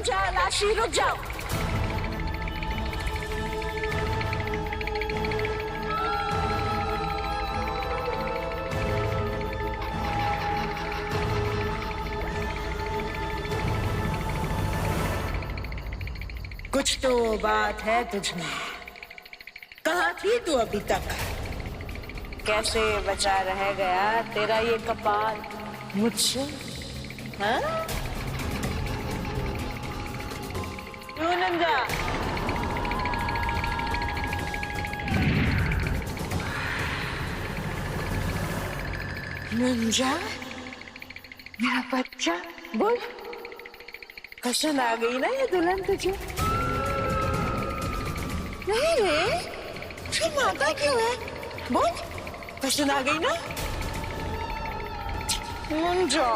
नुंजा, लाशी, रुक जाओ। कुछ तो बात है तुझमें। कहाँ थी तू अभी तक? कैसे बचा रह गया तेरा ये कपाल मुझसे? हाँ? क्यों नंजा? नंजा, मेरा बच्चा, बोल, पसंद आ गई ना ये दुल्हन तुझे? नहीं रे, फिर माता क्यों है? बोल, पसंद आ गई ना? नंजा,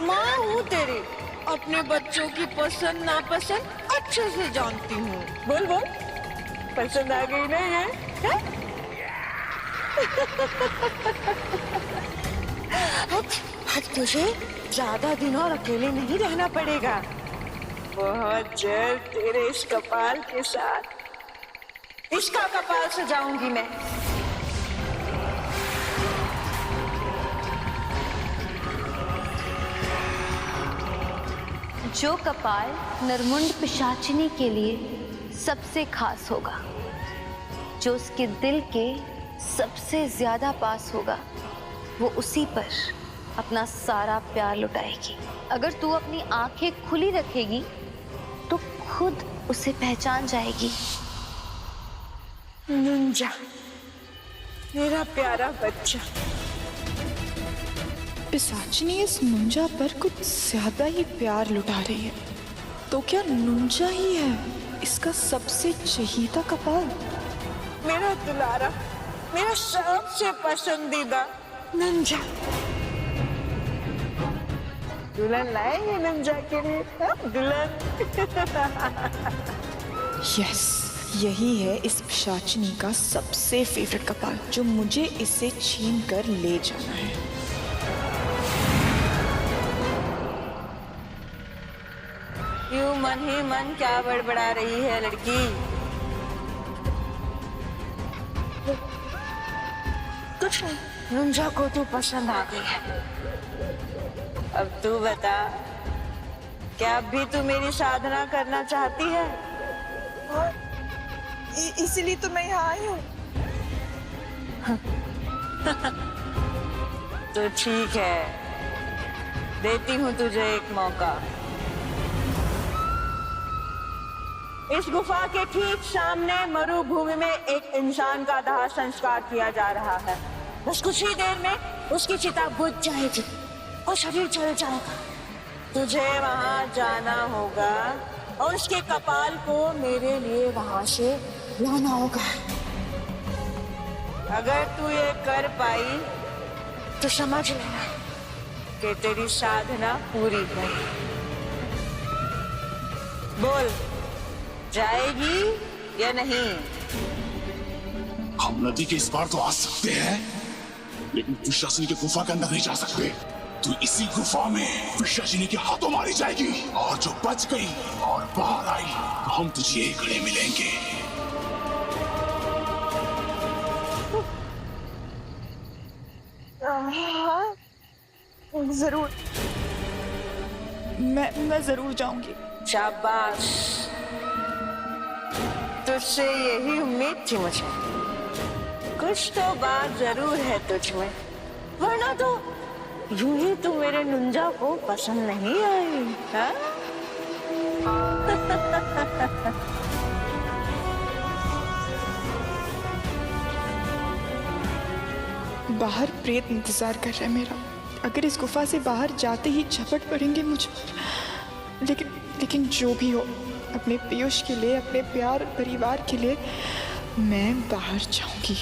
माँ हूँ तेरी, अपने बच्चों की पसंद नापसंद अच्छे से जानती हूँ। बोल बोल, पसंद आ गई ना ये? अब तुझे ज्यादा दिन और अकेले नहीं रहना पड़ेगा। बहुत जल्द तेरे इस कपाल के साथ इसका कपाल सजाऊंगी मैं। जो कपाल नरमुंड पिशाचिनी के लिए सबसे खास होगा, जो उसके दिल के सबसे ज्यादा पास होगा, वो उसी पर अपना सारा प्यार लुटाएगी। अगर तू अपनी आंखें खुली रखेगी तो खुद उसे पहचान जाएगी। नुंजा, मेरा प्यारा बच्चा। पिशाचिनी इस नुंजा पर कुछ ज्यादा ही प्यार लुटा रही है। तो क्या नुंजा ही है इसका सबसे चहीता कपाल? मेरा दुलारा, मेरा सबसे पसंदीदा नुंजा। दुल्हन लाएंगे नुंजा के लिए, दुल्हन। यस, यही है इस पिशाचिनी का सबसे फेवरेट कपाल, जो मुझे इसे छीन कर ले जाना है। क्यों मन ही मन क्या बड़बड़ा रही है लड़की? कुछ नहीं, नुंजा को तू पसंद आ गई है। अब तू बता, क्या अब भी तू मेरी साधना करना चाहती है? इसीलिए तो मैं यहाँ आई हूँ। तो ठीक है, देती हूँ तुझे एक मौका। इस गुफा के ठीक सामने मरुभूमि में एक इंसान का दाह संस्कार किया जा रहा है। बस कुछ ही देर में उसकी चिता बुझ जाएगी और शरीर जल जाएगा। तुझे वहां जाना होगा और उसके कपाल को मेरे लिए वहां से लाना होगा। अगर तू ये कर पाई तो समझ लेना कि तेरी साधना पूरी है। बोल, जाएगी या नहीं? हम नदी के इस पार तो आ सकते हैं, लेकिन पिशाचिनी की गुफा के अंदर नहीं जा सकते। तू इसी गुफा में पिशाचिनी के हाथों मारी जाएगी, और जो बच गई और बाहर आई तो हम तुझे एक गले मिलेंगे। जरूर, मैं जरूर जाऊंगी। शाबाश, तुझसे यही उम्मीद थी मुझे। कुछ तो बात जरूर है तुझमें, वरना तो यूं ही तू मेरे नुंजा को पसंद नहीं आई। हाँ? बाहर प्रेत इंतजार कर रहा है मेरा। अगर इस गुफा से बाहर जाते ही झपट पड़ेंगे मुझ पर। लेकिन जो भी हो, अपने पीयूष के लिए, अपने प्यार परिवार के लिए मैं बाहर जाऊंगी।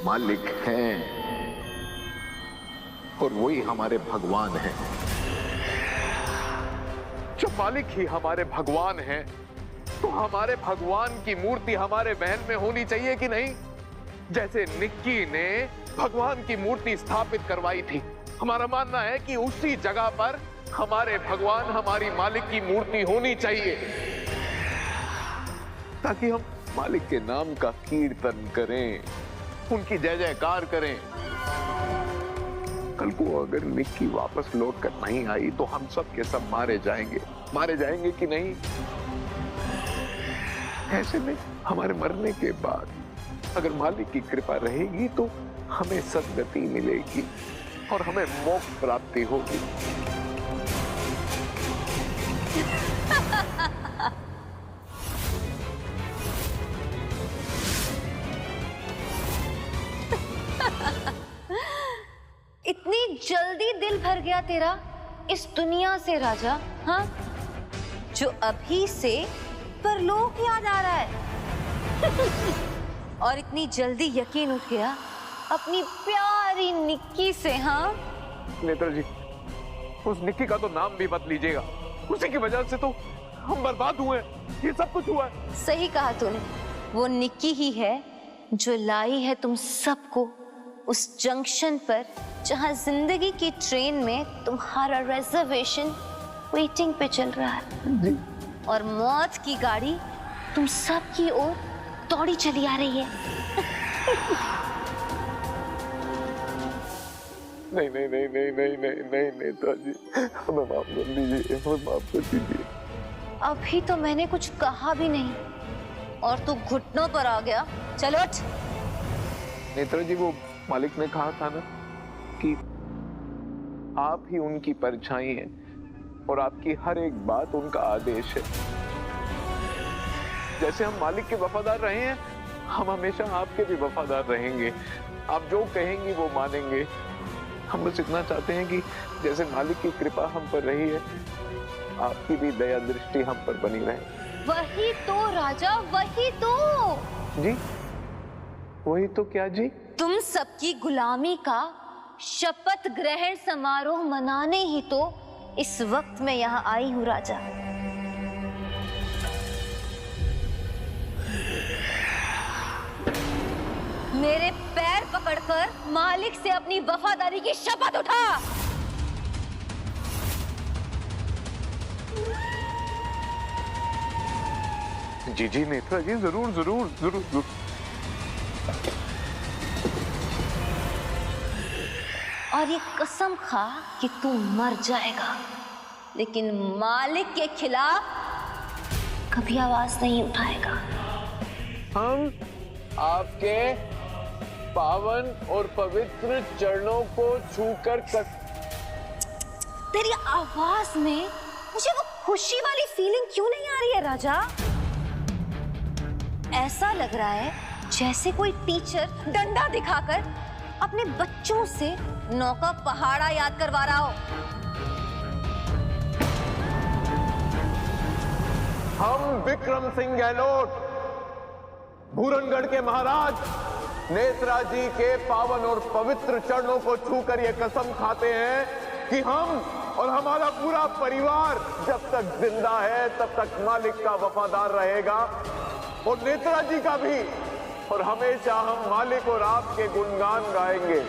मालिक हैं और वही हमारे भगवान हैं। जब मालिक ही हमारे भगवान हैं, तो हमारे भगवान की मूर्ति हमारे महल में होनी चाहिए कि नहीं? जैसे निक्की ने भगवान की मूर्ति स्थापित करवाई थी, हमारा मानना है कि उसी जगह पर हमारे भगवान, हमारी मालिक की मूर्ति होनी चाहिए, ताकि हम मालिक के नाम का कीर्तन करें, उनकी जय जयकार करें। कल को अगर निक्की वापस लौट कर नहीं आई तो हम सब के सब मारे जाएंगे कि नहीं? ऐसे में हमारे मरने के बाद अगर मालिक की कृपा रहेगी तो हमें सद्गति मिलेगी और हमें मोक्ष प्राप्ति होगी। इतनी जल्दी दिल भर गया तेरा इस दुनिया से राजा, हाँ? जो अभी से परलोक याद आ रहा है। और इतनी जल्दी यकीन उठ गया अपनी प्यारी निक्की से, हाँ? नेत्रा जी, उस निक्की का तो नाम भी मत लीजिएगा, उसी की वजह से तो हम बर्बाद हुए हैं, ये सब कुछ हुआ है। सही कहा तूने, वो निक्की ही है जो लाई है तुम सबको उस जंक्शन पर जहां जिंदगी की ट्रेन में तुम्हारा रिजर्वेशन वेटिंग पे चल रहा है जी। और मौत की गाड़ी तुम सब की ओर दौड़ी चली आ रही है। नहीं नेता जी, हमें माफ कर दीजिए, हमें माफ कर दीजिए। अभी तो मैंने कुछ कहा भी नहीं और तू घुटनों पर आ गया। चलो उठ। नेत्रा जी, वो मालिक ने कहा था ना कि आप ही उनकी परछाई हैं और आपकी हर एक बात उनका आदेश है। जैसे हम मालिक के वफादार रहे हैं, हम हमेशा आपके भी वफादार रहेंगे। आप जो कहेंगी वो मानेंगे। हम बस इतना चाहते हैं कि जैसे मालिक की कृपा हम पर रही है, आपकी भी दया दृष्टि हम पर बनी रहे। वही तो राजा, वही तो जी। वही तो क्या जी? तुम सबकी गुलामी का शपथ ग्रहण समारोह मनाने ही तो इस वक्त मैं यहाँ आई हूँ राजा। मेरे पैर पकड़कर मालिक से अपनी वफादारी की शपथ उठा। जी जी नेत्रा जी, जरूर जरूर जरूर जरूर। और ये कसम खा कि तू मर जाएगा, लेकिन मालिक के खिलाफ कभी आवाज नहीं उठाएगा। हम आपके पावन और पवित्र चरणों को छूकर तेरी आवाज में मुझे वो खुशी वाली फीलिंग क्यों नहीं आ रही है राजा? ऐसा लग रहा है जैसे कोई टीचर डंडा दिखाकर अपने बच्चों से नौका पहाड़ा याद करवा रहा हो। हम विक्रम सिंह गहलोत, भूरनगढ़ के महाराज, नेत्रा जी के पावन और पवित्र चरणों को छूकर ये कसम खाते हैं कि हम और हमारा पूरा परिवार जब तक जिंदा है तब तक मालिक का वफादार रहेगा, और नेत्रा जी का भी, और हमेशा हम मालिक और आपके गुणगान गाएंगे।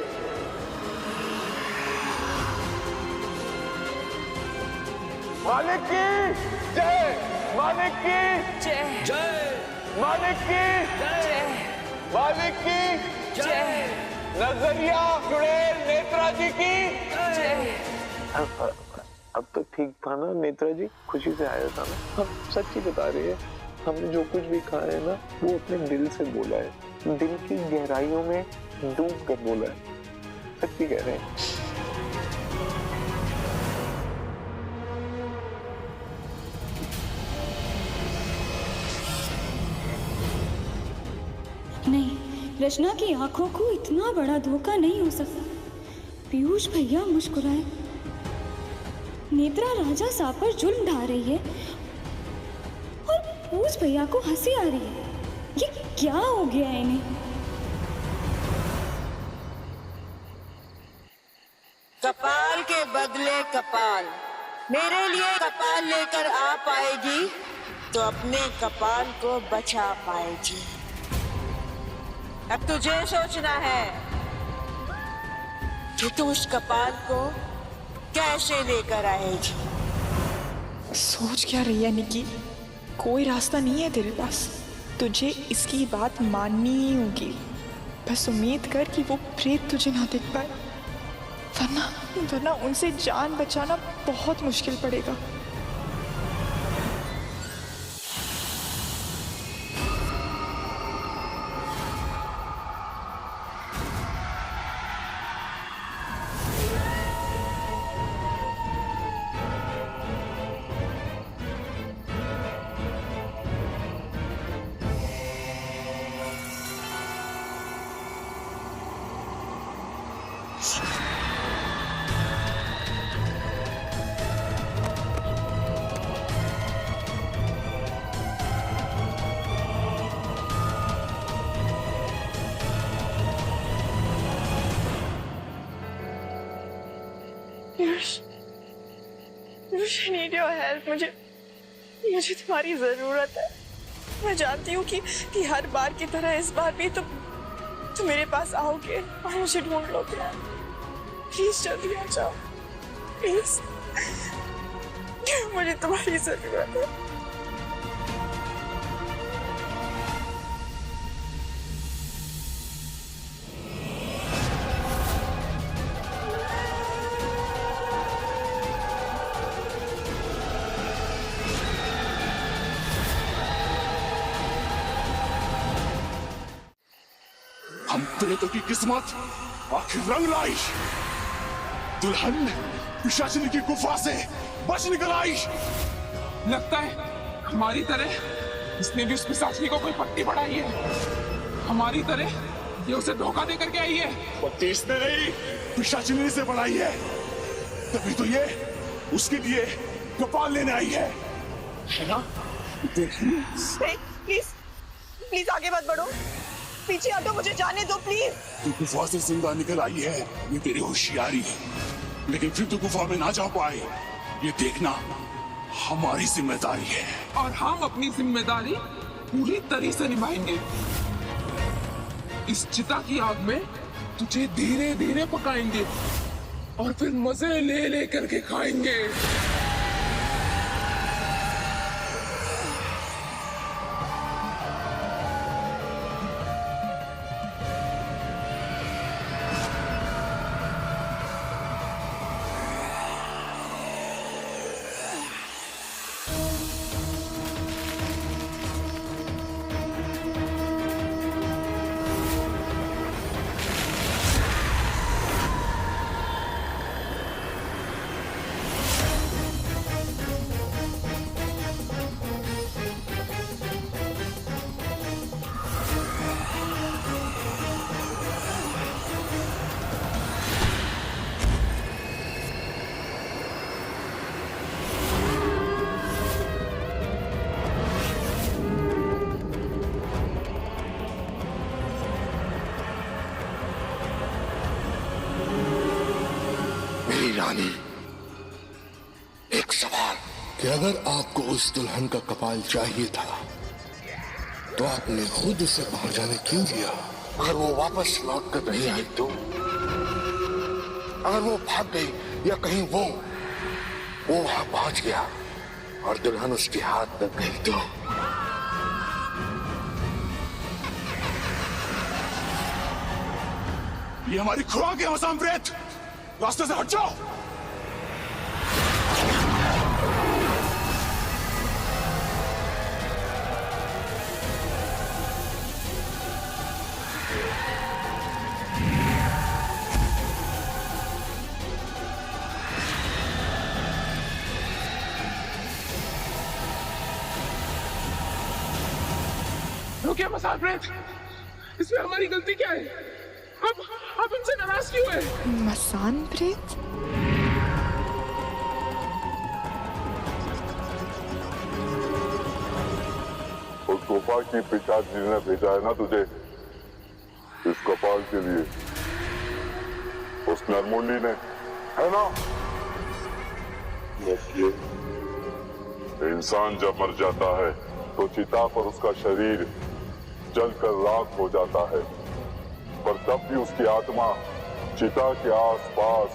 मालिक की जय, मालिक की जय, जय मालिक की जय, मालिक की जय नजरिया चुड़ैल नेत्रा जी की जय। अब तो ठीक था ना नेत्रा जी? खुशी से आया था ना? हम सच्ची बता रहे हैं, हमने जो कुछ भी खाया है ना वो अपने दिल से बोला है, दिल की गहराइयों में डूब कर बोला है, सच्ची कह रहे हैं। नहीं, रचना की आंखों को इतना बड़ा धोखा नहीं हो सकता। पीयूष भैया मुस्कुराए, नेत्रा राजा साहब पर जुल्म ढा रही है और पीयूष भैया को हंसी आ रही है। ये क्या हो गया इन्हें? कपाल के बदले कपाल, मेरे लिए कपाल लेकर आ पाएगी तो अपने कपाल को बचा पाएगी। अब तुझे सोचना है कि तू उस कपाल को कैसे लेकर आएगी। सोच क्या रही है निकी? कोई रास्ता नहीं है तेरे पास, तुझे इसकी बात माननी ही होगी। बस उम्मीद कर कि वो प्रेत तुझे ना देख पाए, वरना उनसे जान बचाना बहुत मुश्किल पड़ेगा। I need your help. मुझे तुम्हारी जरूरत है। मैं जानती हूँ कि हर बार की तरह इस बार भी तुम मेरे पास आओगे और मुझे ढूंढ लोगे। प्लीज जल्दी आ जाओ, प्लीज। मुझे तुम्हारी जरूरत है। हम प्रेतों की किस्मत आखिर रंग लाई। दुल्हन पिशाचिनी की गुफा से बच निकल आई। लगता है हमारी तरह इसने भी उस पिशाचिनी को कोई पट्टी बढ़ाई है। हमारी तरह ये उसे धोखा दे करके आई है। पट्टी इसने नहीं, पिशाचिनी से बढ़ाई है। तभी तो ये उसके लिए कपाल लेने आई है ना? प्लीज आगे मत बढ़ो, पीछे हटो, मुझे जाने दो प्लीज। तू गुफा से जिंदा निकल आई है, ये तेरी होशियारी है। लेकिन फिर तू गुफा में ना जा पाए, ये देखना हमारी जिम्मेदारी है। और हम अपनी जिम्मेदारी पूरी तरह से निभाएंगे। इस चिता की आग में तुझे धीरे धीरे पकाएंगे और फिर मजे ले ले करके खाएंगे। रानी, एक सवाल कि अगर आपको उस दुल्हन का कपाल चाहिए था तो आपने खुद उसे बाहर जाने क्यों दिया? अगर वो वापस लौट कर नहीं आई तो? अगर वो भाग गई या कहीं वो वहां पहुंच गया और दुल्हन उसके हाथ लग गई तो? ये हमारी खुराक है मसान प्रेत, रास्ते से हट जाओ। रुकिए मसान प्रेत, इसमें हमारी गलती क्या है? आप हमसे नाराज क्यों है? मसान प्रेत? उस गुफा की पिशाचिनी ने भेजा है ना तुझे इस कपाल के लिए, उस नरमुंडी ने, है ना? देखिए, इंसान जब मर जाता है तो चिता पर उसका शरीर जलकर राख हो जाता है, पर तब भी उसकी आत्मा चिता के आसपास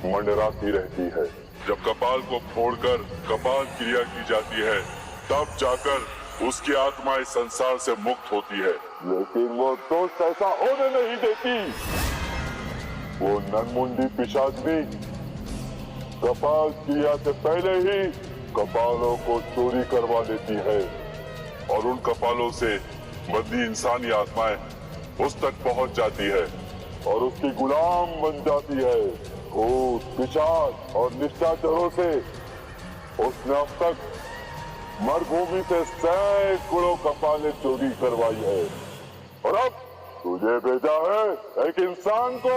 मंडराती रहती है। जब कपाल को फोड़कर कपाल क्रिया की जाती है, तब जाकर उसकी आत्मा इस संसार से मुक्त होती है। लेकिन वो दोस्त ऐसा होने नहीं देती। वो ननमुंडी पिशाचनी कपाल क्रिया से पहले ही कपालों को चोरी करवा लेती है और उन कपालों से बंदी इंसानी आत्माएं उस तक पहुंच जाती है और उसकी गुलाम बन जाती है। भूत, पिशाच और निष्ठाचरों से उसने अब तक मरुभूमि से सैकड़ों कपालें चोरी करवाई है और अब तुझे भेजा है एक इंसान को।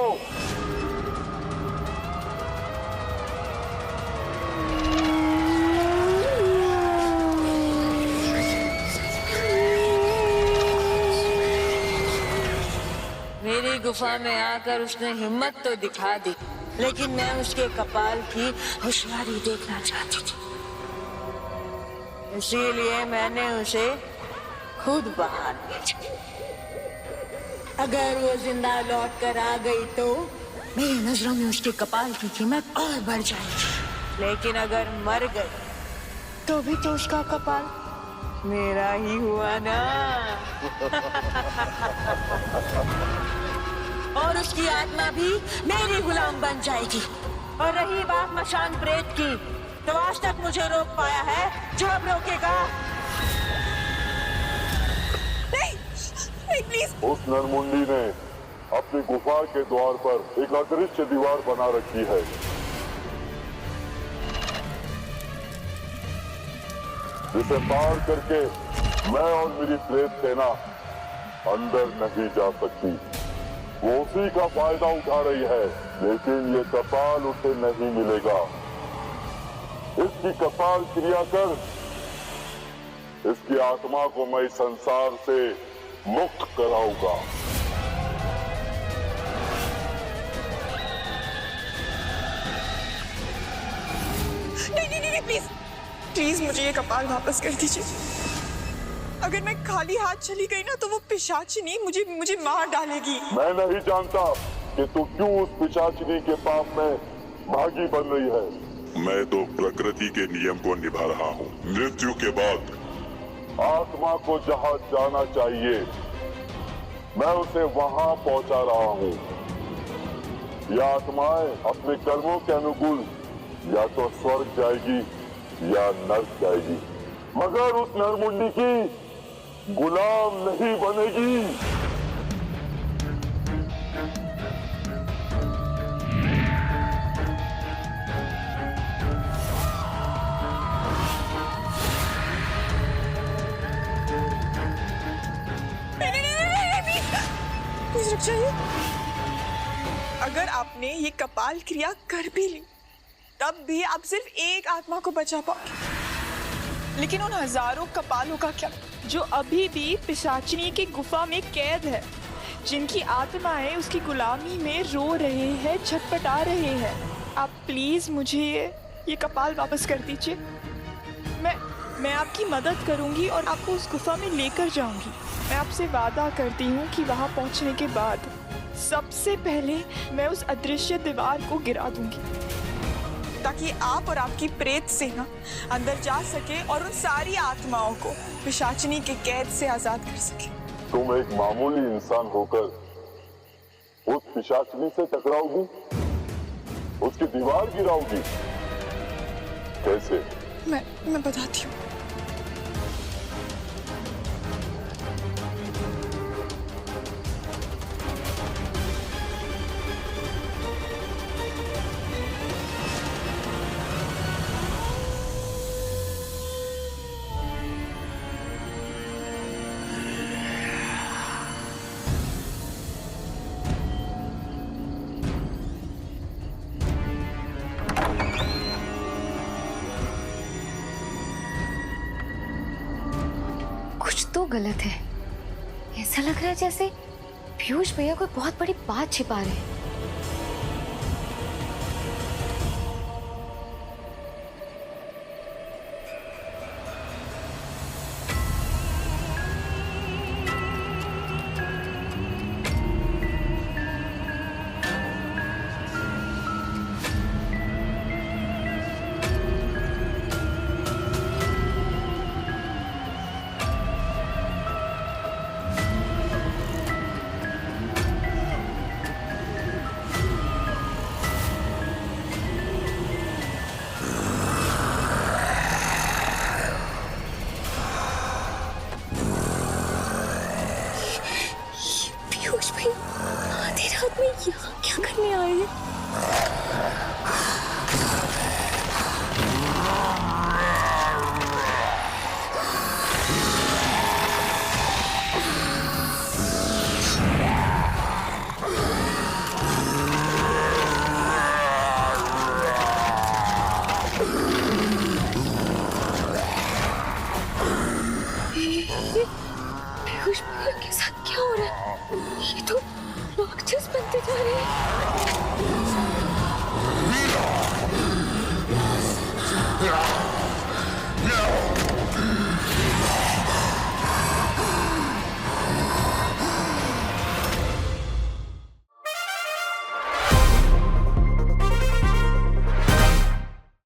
मेरी गुफा में आकर उसने हिम्मत तो दिखा दी, लेकिन मैं उसके कपाल की होशियारी देखना चाहती थी। इसीलिए मैंने उसे खुद बाहर भेजा। अगर वो जिंदा लौट कर आ गई तो मेरी नजरों में उसके कपाल की कीमत और बढ़ जाएगी। लेकिन अगर मर गई तो भी तो उसका कपाल मेरा ही हुआ ना। और उसकी आत्मा भी मेरी गुलाम बन जाएगी। और रही बात मशान प्रेत की, तो आज तक मुझे रोक पाया है, जो अब रोकेगा? नहीं, नहीं प्लीज। उस नरमुंडी ने अपनी गुफा के द्वार पर एक अदृश्य दीवार बना रखी है। जिसे पार करके मैं और मेरी प्रेत सेना अंदर नहीं जा सकती। वो उसी का फायदा उठा रही है, लेकिन ये कपाल उसे नहीं मिलेगा। इसकी कपाल क्रिया कर इसकी आत्मा को मैं इस संसार से मुक्त कराऊंगा। नहीं प्लीज प्लीज मुझे ये कपाल वापस कर दीजिए। अगर मैं खाली हाथ चली गई ना तो वो पिशाचिनी मुझे मार डालेगी। मैं नहीं जानता कि तू क्यों उस पिशाचिनी के पाप में भागी बन रही है। मैं तो प्रकृति के नियम को निभा रहा हूँ। मृत्यु के बाद आत्मा को जहाँ जाना चाहिए मैं उसे वहाँ पहुँचा रहा हूँ। यह आत्माएं अपने कर्मों के अनुकूल या तो स्वर्ग जाएगी या नर्क जाएगी, मगर उस नरमुंडी की गुलाम नहीं बनेगी। प्लीज रुक जाइए। अगर आपने ये कपाल क्रिया कर भी ली तब भी आप सिर्फ एक आत्मा को बचा पाओगे। लेकिन उन हजारों कपालों का क्या, जो अभी भी पिशाचिनी की गुफा में कैद है, जिनकी आत्माएं उसकी गुलामी में रो रहे हैं, छटपटा रहे हैं। आप प्लीज मुझे ये कपाल वापस कर दीजिए। मैं आपकी मदद करूंगी और आपको उस गुफा में लेकर जाऊंगी। मैं आपसे वादा करती हूँ कि वहां पहुंचने के बाद सबसे पहले मैं उस अदृश्य दीवार को गिरा दूंगी, ताकि आप और आपकी प्रेत सेना अंदर जा सके और उन सारी आत्माओं को पिशाचिनी के कैद से आजाद कर सके। तुम एक मामूली इंसान होकर उस पिशाचिनी से टकराओगी, उसकी दीवार गिराओगी? कैसे? मैं बताती हूँ। तो गलत है। ऐसा लग रहा है जैसे पीयूष भैया कोई बहुत बड़ी बात छिपा रहे हैं। अरे